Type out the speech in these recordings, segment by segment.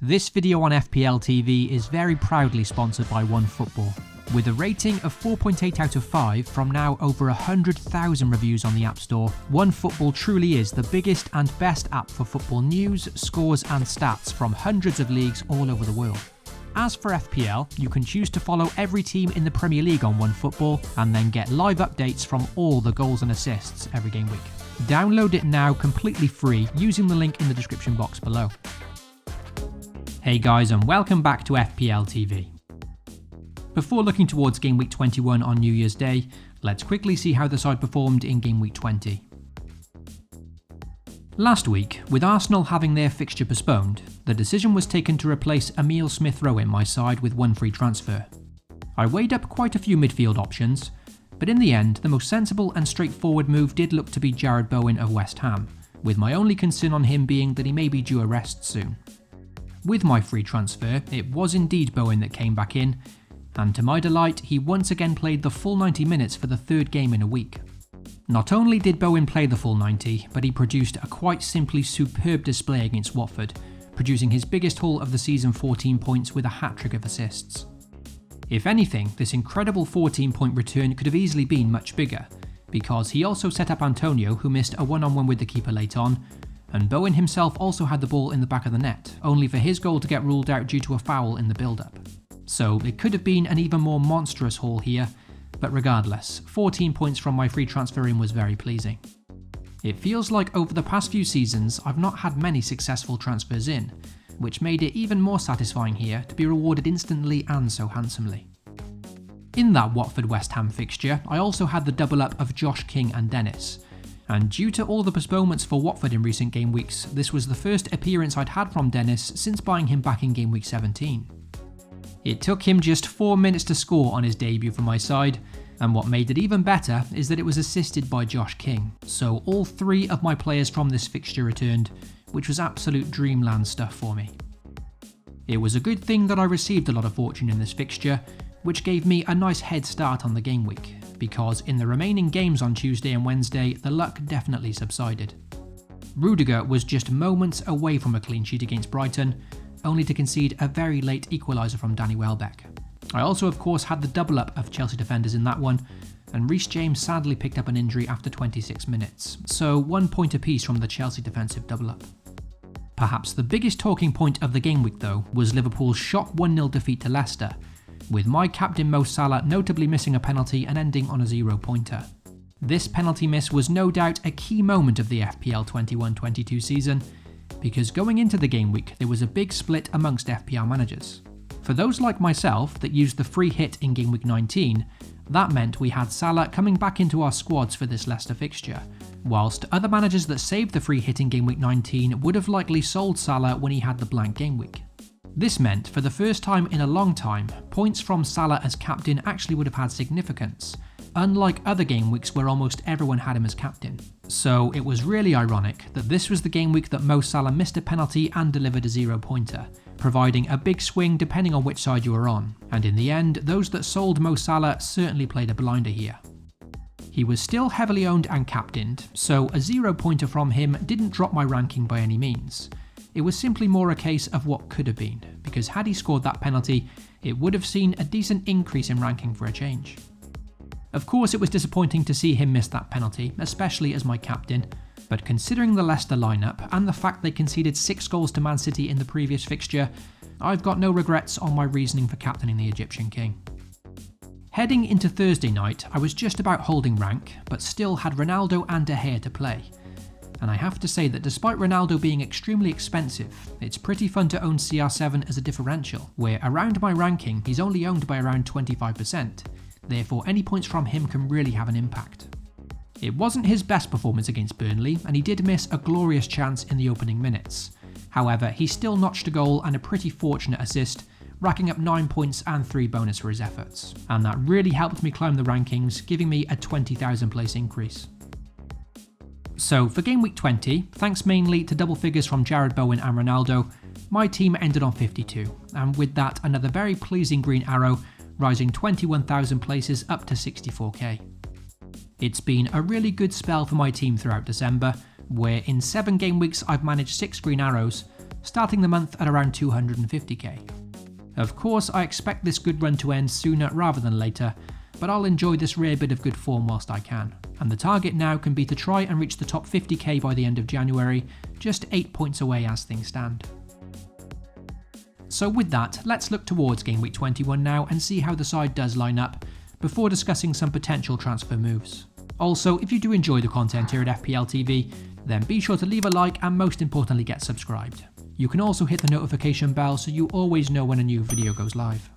This video on FPL TV is very proudly sponsored by OneFootball. With a rating of 4.8 out of 5 from now over 100,000 reviews on the App Store, OneFootball truly is the biggest and best app for football news, scores and stats from hundreds of leagues all over the world. As for FPL, you can choose to follow every team in the Premier League on OneFootball and then get live updates from all the goals and assists every game week. Download it now completely free using the link in the description box below. Hey guys, and welcome back to FPL TV. Before looking towards Game Week 21 on New Year's Day, let's quickly see how the side performed in Game Week 20. Last week, with Arsenal having their fixture postponed, the decision was taken to replace Emile Smith-Rowe in my side with one free transfer. I weighed up quite a few midfield options, but in the end, the most sensible and straightforward move did look to be Jarrod Bowen of West Ham, with my only concern on him being that he may be due a rest soon. With my free transfer, it was indeed Bowen that came back in, and to my delight, he once again played the full 90 minutes for the third game in a week. Not only did Bowen play the full 90, but he produced a quite simply superb display against Watford, producing his biggest haul of the season, 14 points with a hat-trick of assists. If anything, this incredible 14-point return could have easily been much bigger, because he also set up Antonio, who missed a one-on-one with the keeper late on, and Bowen himself also had the ball in the back of the net, only for his goal to get ruled out due to a foul in the build-up. So it could have been an even more monstrous haul here, but regardless, 14 points from my free transfer in was very pleasing. It feels like over the past few seasons I've not had many successful transfers in, which made it even more satisfying here to be rewarded instantly and so handsomely. In that Watford-West Ham fixture, I also had the double up of Josh King and Dennis, and due to all the postponements for Watford in recent game weeks, this was the first appearance I'd had from Dennis since buying him back in game week 17. It took him just 4 minutes to score on his debut for my side, and what made it even better is that it was assisted by Josh King, so all three of my players from this fixture returned, which was absolute dreamland stuff for me. It was a good thing that I received a lot of fortune in this fixture, which gave me a nice head start on the game week, because in the remaining games on Tuesday and Wednesday, the luck definitely subsided. Rudiger was just moments away from a clean sheet against Brighton, only to concede a very late equaliser from Danny Welbeck. I also of course had the double up of Chelsea defenders in that one, and Reece James sadly picked up an injury after 26 minutes, so 1 point apiece from the Chelsea defensive double up. Perhaps the biggest talking point of the game week though was Liverpool's shock 1-0 defeat to Leicester, with my captain Mo Salah notably missing a penalty and ending on a 0-pointer. This penalty miss was no doubt a key moment of the FPL 21-22 season, because going into the game week there was a big split amongst FPL managers. For those like myself that used the free hit in game week 19, that meant we had Salah coming back into our squads for this Leicester fixture, whilst other managers that saved the free hit in game week 19 would have likely sold Salah when he had the blank game week. This meant, for the first time in a long time, points from Salah as captain actually would have had significance, unlike other game weeks where almost everyone had him as captain. So it was really ironic that this was the game week that Mo Salah missed a penalty and delivered a 0-pointer, providing a big swing depending on which side you were on, and in the end, those that sold Mo Salah certainly played a blinder here. He was still heavily owned and captained, so a 0-pointer from him didn't drop my ranking by any means. It was simply more a case of what could have been, because had he scored that penalty, it would have seen a decent increase in ranking for a change. Of course, it was disappointing to see him miss that penalty, especially as my captain, but considering the Leicester lineup and the fact they conceded 6 goals to Man City in the previous fixture, I've got no regrets on my reasoning for captaining the Egyptian king. Heading into Thursday night, I was just about holding rank, but still had Ronaldo and De Gea to play. And I have to say that despite Ronaldo being extremely expensive, it's pretty fun to own CR7 as a differential, where around my ranking he's only owned by around 25%, therefore any points from him can really have an impact. It wasn't his best performance against Burnley, and he did miss a glorious chance in the opening minutes. However, he still notched a goal and a pretty fortunate assist, racking up 9 points and 3 bonus for his efforts, and that really helped me climb the rankings, giving me a 20,000 place increase. So for game week 20, thanks mainly to double figures from Jarrod Bowen and Ronaldo, my team ended on 52, and with that another very pleasing green arrow, rising 21,000 places up to 64k. It's been a really good spell for my team throughout December, where in 7 game weeks I've managed 6 green arrows, starting the month at around 250k. Of course, I expect this good run to end sooner rather than later, but I'll enjoy this rare bit of good form whilst I can, and the target now can be to try and reach the top 50k by the end of January, just 8 points away as things stand. So with that, let's look towards Game Week 21 now and see how the side does line up, before discussing some potential transfer moves. Also, if you do enjoy the content here at FPL TV, then be sure to leave a like and most importantly get subscribed. You can also hit the notification bell so you always know when a new video goes live.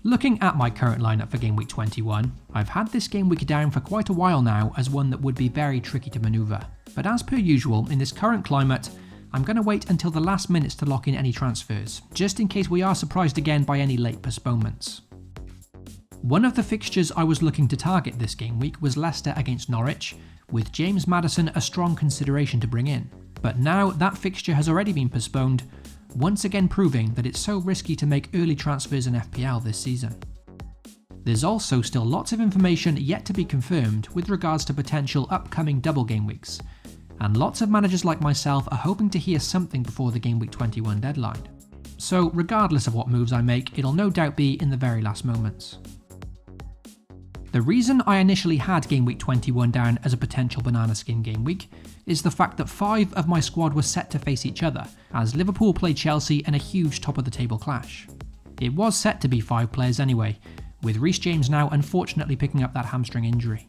Looking at my current lineup for Game Week 21, I've had this game week down for quite a while now as one that would be very tricky to manoeuvre. But as per usual, in this current climate, I'm going to wait until the last minutes to lock in any transfers, just in case we are surprised again by any late postponements. One of the fixtures I was looking to target this game week was Leicester against Norwich, with James Maddison a strong consideration to bring in. But now that fixture has already been postponed, once again proving that it's so risky to make early transfers in FPL this season. There's also still lots of information yet to be confirmed with regards to potential upcoming double game weeks, and lots of managers like myself are hoping to hear something before the Game Week 21 deadline. So regardless of what moves I make, it'll no doubt be in the very last moments. The reason I initially had Game Week 21 down as a potential banana skin game week is the fact that 5 of my squad were set to face each other, as Liverpool played Chelsea in a huge top of the table clash. It was set to be 5 players anyway, with Reece James now unfortunately picking up that hamstring injury.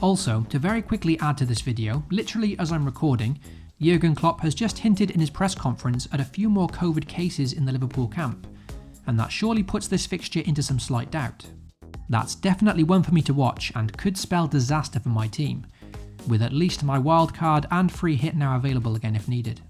Also, to very quickly add to this video, literally as I'm recording, Jurgen Klopp has just hinted in his press conference at a few more COVID cases in the Liverpool camp, and that surely puts this fixture into some slight doubt. That's definitely one for me to watch and could spell disaster for my team, with at least my wildcard and free hit now available again if needed.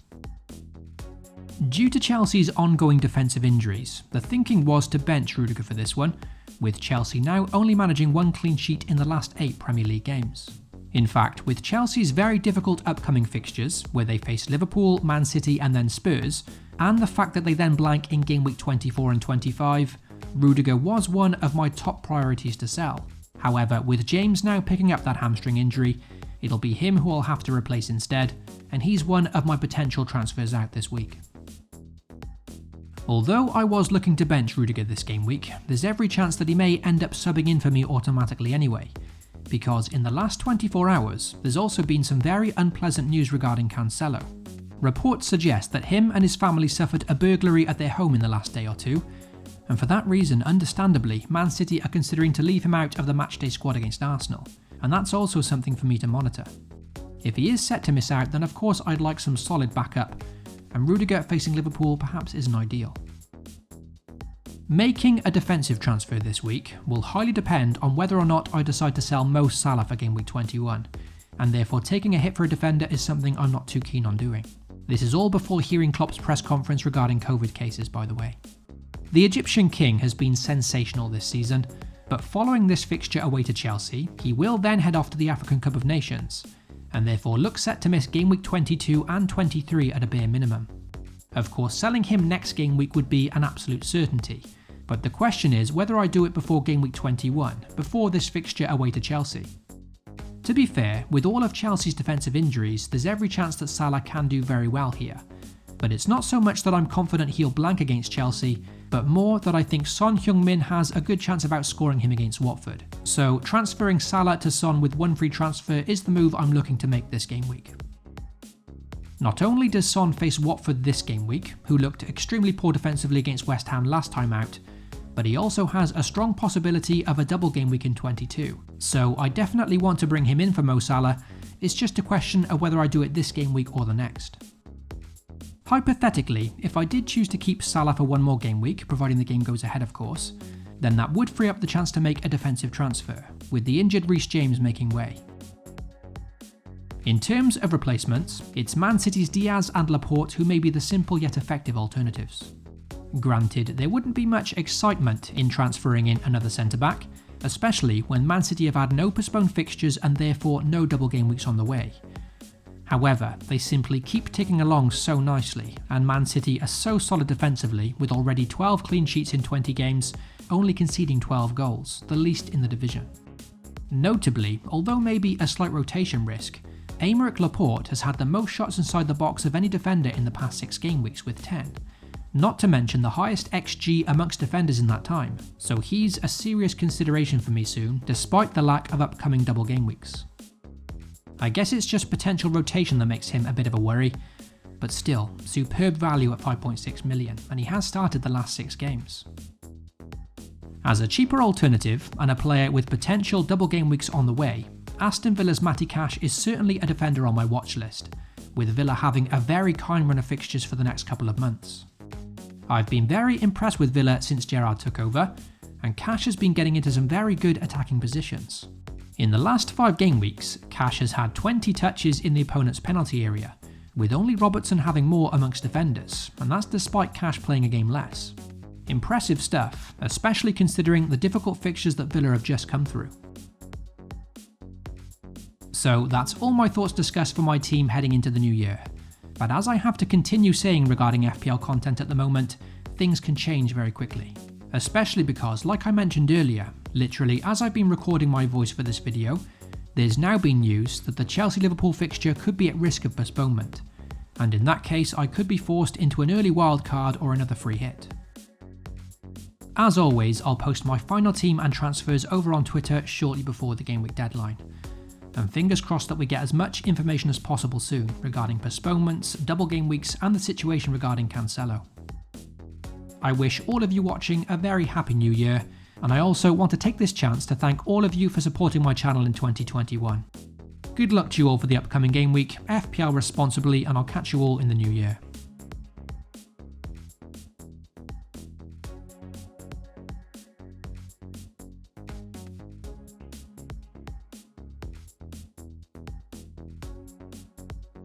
Due to Chelsea's ongoing defensive injuries, the thinking was to bench Rudiger for this one, with Chelsea now only managing 1 clean sheet in the last 8 Premier League games. In fact, with Chelsea's very difficult upcoming fixtures, where they face Liverpool, Man City and then Spurs, and the fact that they then blank in Game Week 24 and 25, Rudiger was one of my top priorities to sell. However, with James now picking up that hamstring injury, it'll be him who I'll have to replace instead, and he's one of my potential transfers out this week. Although I was looking to bench Rudiger this game week, there's every chance that he may end up subbing in for me automatically anyway, because in the last 24 hours, there's also been some very unpleasant news regarding Cancelo. Reports suggest that him and his family suffered a burglary at their home in the last day or two, and for that reason, understandably, Man City are considering to leave him out of the matchday squad against Arsenal, and that's also something for me to monitor. If he is set to miss out, then of course I'd like some solid backup, and Rudiger facing Liverpool perhaps isn't ideal. Making a defensive transfer this week will highly depend on whether or not I decide to sell Mo Salah for Game Week 21, and therefore taking a hit for a defender is something I'm not too keen on doing. This is all before hearing Klopp's press conference regarding COVID cases, by the way. The Egyptian King has been sensational this season, but following this fixture away to Chelsea, he will then head off to the African Cup of Nations, and therefore looks set to miss Game Week 22 and 23 at a bare minimum. Of course, selling him next game week would be an absolute certainty, but the question is whether I do it before Game Week 21, before this fixture away to Chelsea. To be fair, with all of Chelsea's defensive injuries, there's every chance that Salah can do very well here, but it's not so much that I'm confident he'll blank against Chelsea, but more that I think Son Heung-min has a good chance of outscoring him against Watford. So transferring Salah to Son with 1 free transfer is the move I'm looking to make this game week. Not only does Son face Watford this game week, who looked extremely poor defensively against West Ham last time out, but he also has a strong possibility of a double game week in 22. So I definitely want to bring him in for Mo Salah, it's just a question of whether I do it this game week or the next. Hypothetically, if I did choose to keep Salah for 1 more game week, providing the game goes ahead of course, then that would free up the chance to make a defensive transfer, with the injured Reece James making way. In terms of replacements, it's Man City's Diaz and Laporte who may be the simple yet effective alternatives. Granted, there wouldn't be much excitement in transferring in another centre-back, especially when Man City have had no postponed fixtures and therefore no double game weeks on the way. However, they simply keep ticking along so nicely, and Man City are so solid defensively with already 12 clean sheets in 20 games, only conceding 12 goals, the least in the division. Notably, although maybe a slight rotation risk, Aymeric Laporte has had the most shots inside the box of any defender in the past 6 game weeks with 10, not to mention the highest XG amongst defenders in that time, so he's a serious consideration for me soon, despite the lack of upcoming double game weeks. I guess it's just potential rotation that makes him a bit of a worry, but still, superb value at 5.6 million, and he has started the last 6 games. As a cheaper alternative, and a player with potential double game weeks on the way, Aston Villa's Matty Cash is certainly a defender on my watch list, with Villa having a very kind run of fixtures for the next couple of months. I've been very impressed with Villa since Gerrard took over, and Cash has been getting into some very good attacking positions. In the last 5 game weeks, Cash has had 20 touches in the opponent's penalty area, with only Robertson having more amongst defenders, and that's despite Cash playing a game less. Impressive stuff, especially considering the difficult fixtures that Villa have just come through. So that's all my thoughts discussed for my team heading into the new year. But as I have to continue saying regarding FPL content at the moment, things can change very quickly. Especially because, like I mentioned earlier, literally as I've been recording my voice for this video, there's now been news that the Chelsea-Liverpool fixture could be at risk of postponement, and in that case I could be forced into an early wildcard or another free hit. As always, I'll post my final team and transfers over on Twitter shortly before the game week deadline. And fingers crossed that we get as much information as possible soon regarding postponements, double game weeks and the situation regarding Cancelo. I wish all of you watching a very happy new year, and I also want to take this chance to thank all of you for supporting my channel in 2021. Good luck to you all for the upcoming game week, FPL responsibly, and I'll catch you all in the new year.